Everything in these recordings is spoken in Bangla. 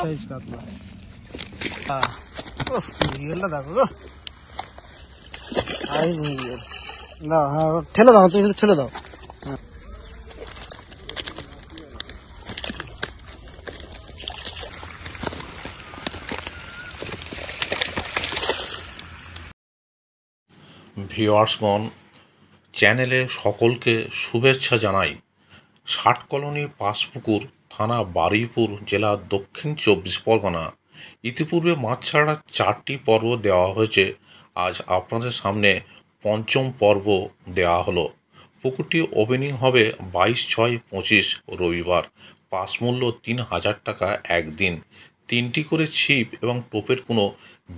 সাইজ কাতলা মিরগেলটা দেখো গো সাইজ মিরগেল দাও। হ্যাঁ ঠেলে দাও, তুমি ঠেলে দাও। ভিউয়ার্সগণ, চ্যানেলে সকলকে শুভেচ্ছা জানাই। ষাট কলোনি পাঁচপুকুর, থানা বারুইপুর, জেলা দক্ষিণ 24 পরগনা। ইতিপূর্বে মাছ ছাড়ার 4টি পর্ব দেওয়া হয়েছে। আজ আপনাদের সামনে পঞ্চম পর্ব দেওয়া হলো। পুকুরটি ওপেনিং হবে 22/6/25 রবিবার। পাস মূল্য 3000 টাকা একদিন। 3টি করে ছিপ এবং টোপের কোনো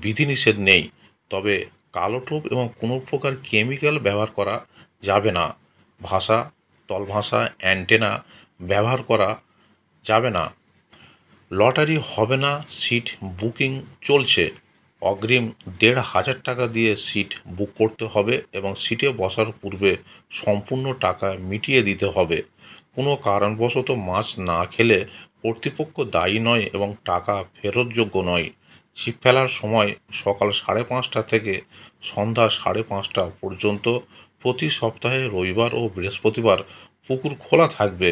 বিধিনিষেধ নেই, তবে কালো টোপ এবং কোনো প্রকার কেমিক্যাল ব্যবহার করা যাবে না। ভাষা, তলভাষা, অ্যান্টেনা ব্যবহার করা যাবে না। লটারি হবে না। সিট বুকিং চলছে। অগ্রিম 1500 টাকা দিয়ে সিট বুক করতে হবে এবং সিটে বসার পূর্বে সম্পূর্ণ টাকা মিটিয়ে দিতে হবে। কোনো কারণবশত মাছ না খেলে কর্তৃপক্ষ দায়ী নয় এবং টাকা ফেরতযোগ্য নয়। ছিপ ফেলার সময় সকাল 5:30টা থেকে সন্ধ্যা 5:30টা পর্যন্ত। প্রতি সপ্তাহে রবিবার ও বৃহস্পতিবার পুকুর খোলা থাকবে।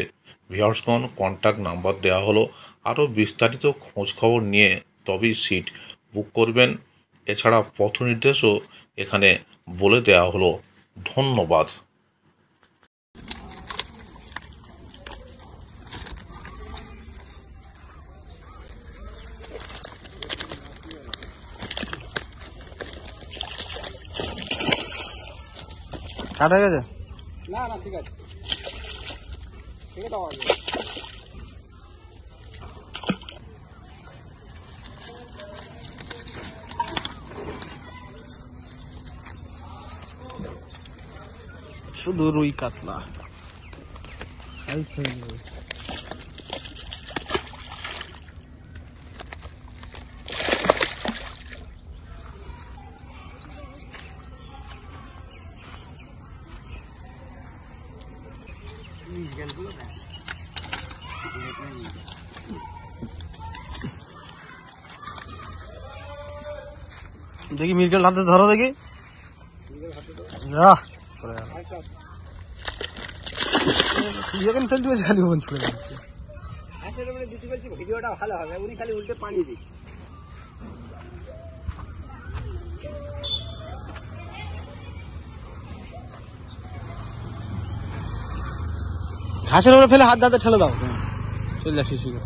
ভিউয়ার্সগণ, কন্ট্যাক্ট নাম্বার দেওয়া হলো। আরও বিস্তারিত খোঁজখবর নিয়ে তবেই সিট বুক করবেন। এছাড়া পথ নির্দেশও এখানে বলে দেওয়া হলো। ধন্যবাদ। কাটা গেছে? না না, ঠিক আছে, ছেড়ে দাও আগে। শুধু রুই কাতলা, সাইজ সাইজ রুই। দেখি মিরগেল হাতে ধরো, দেখি। ভিডিওটা ভালো হবে, উনি খালি উল্টে পানি দিচ্ছে। ঘাসের উপরে ফেলে হাত হাতে ঠেলে দাও, চলে যাচ্ছি শিখে।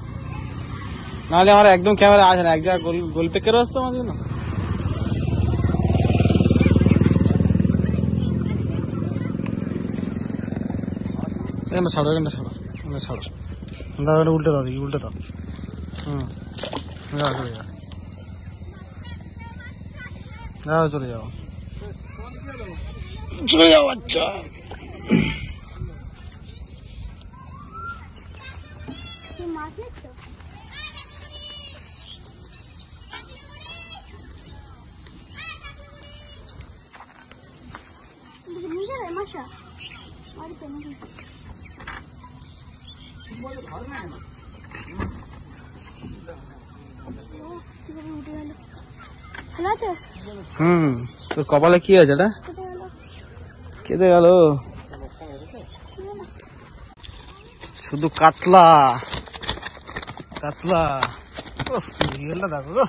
নাহলে আমার একদম ক্যামেরা আসে না, এক জায়গায় গোল পেকেরও আসতো আমার জন্য। ছাড়ো, এখানটা ছাড়ো, ছাড়ো। দাও, উল্টে দাও, দেখি উল্টে দাও। চলে যাও, যাও, চলে যাও, চলে যাও। আচ্ছা, তোর কপালে কি আছে? এটা কেটে গেল। শুধু কাতলা কাতলা। মিরগেলটা দেখো গো,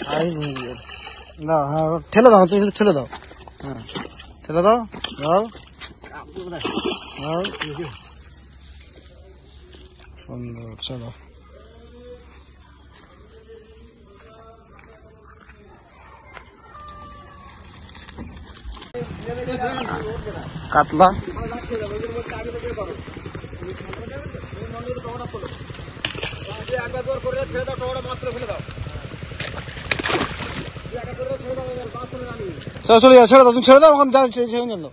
সাইজ মিরগেল। দাও, হ্যাঁ ঠেলে দাও, তুমি ঠেলে দাও। হ্যাঁ ঠেলে দাও, দাও দাও। সুন্দর, চলো। কাতলা চলো, চলে যাও, ছেড়ে দাও, তুমি ছেড়ে দাও, ওখানে যা ছেড়ে নিল।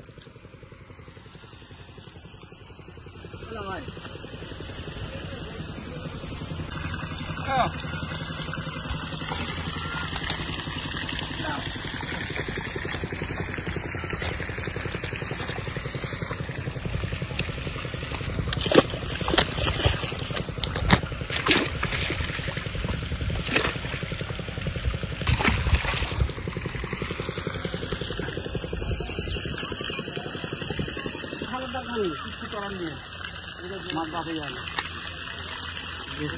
কিছু করার নেই, মাছ বাঁচে যায় না।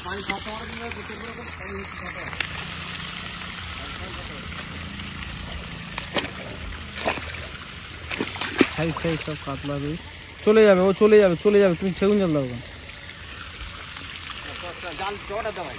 পানি খাওয়া সাইজ সাইজ সব কাতলা রুই চলে যাবে, ও চলে যাবে চলে যাবে, তুমি সেগুন জল দাও। জাল জটা দেওয়াই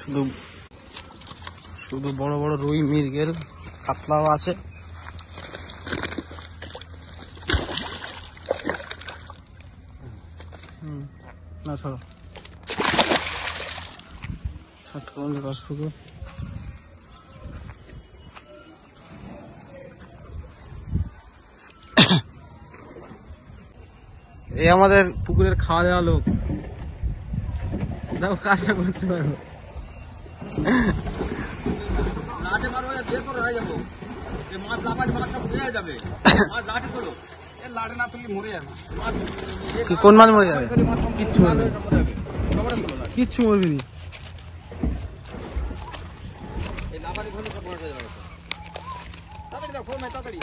শুধু শুধু বড় বড় রুই, মৃগেল, কাতলাও আছে। না ছাড়ো, 60 কলনি পাঁচ পুকুর। এই আমাদের পুকুরের খাওয়া দেওয়া লোক, দেখো কাজটা করতে পারবো। লাঠে মারো, দিয়ে করো হয়ে যাবো। এই মাছ লাফানি মাছ সব হয়ে যাবে। মাছ লাঠে করো, এই লাঠে না তুললে মরে যাবে মাছ। কি কোন মাছ মরে যাবে? কিচ্ছু মরবে না, কিচ্ছু মরবি নি। এই লাফানি ধরলে সব মরে যাবে। তাড়াতাড়ি দাও, ফোন তাড়াতাড়ি।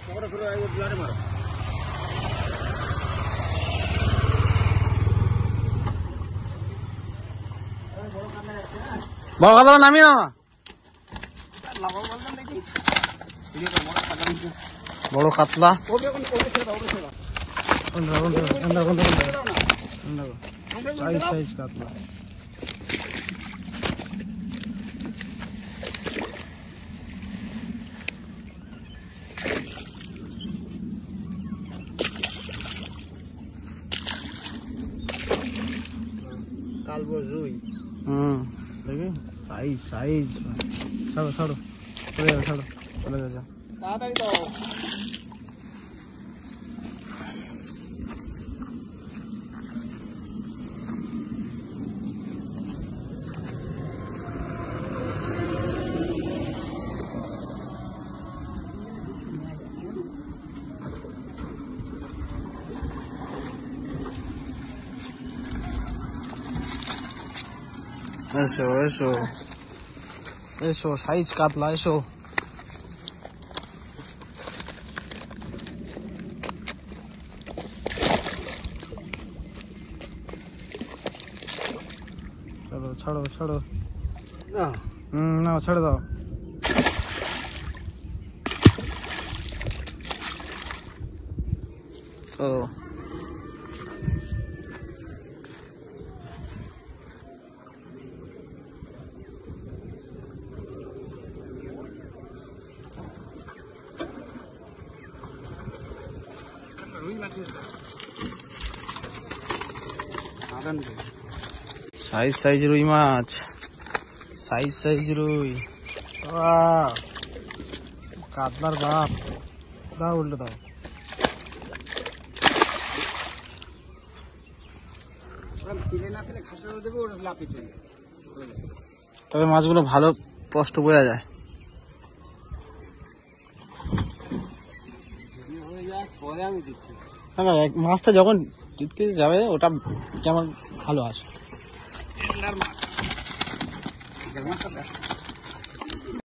লাঠে করো, লাঠে মারো। বড় কাতলা নামিয়ে নাও না। বড় কাতলা সাইজ সাইজ কাতলা। কালবো রুই। দেখি সাইজ সাইজ। ছাড়ো ছাড়ো, চলে যাবে, ছাড়ো চলে যাবে। তাড়াতাড়ি দাও। এসো এসো এসো, সাইজ কাতলা এসো। চলো ছাড়ো ছাড়ো। না ছেড়ে দাও। চলো সাইজ সাইজ রুই মাছ, সাইজ সাইজ রুই। কাতলার বাপ, দাও উল্টে দাও। তবে মাছগুলো ভালো স্পষ্ট বোঝা যায়। মাছটা যখন জিততে যাবে ওটা কেমন ভালো আসে।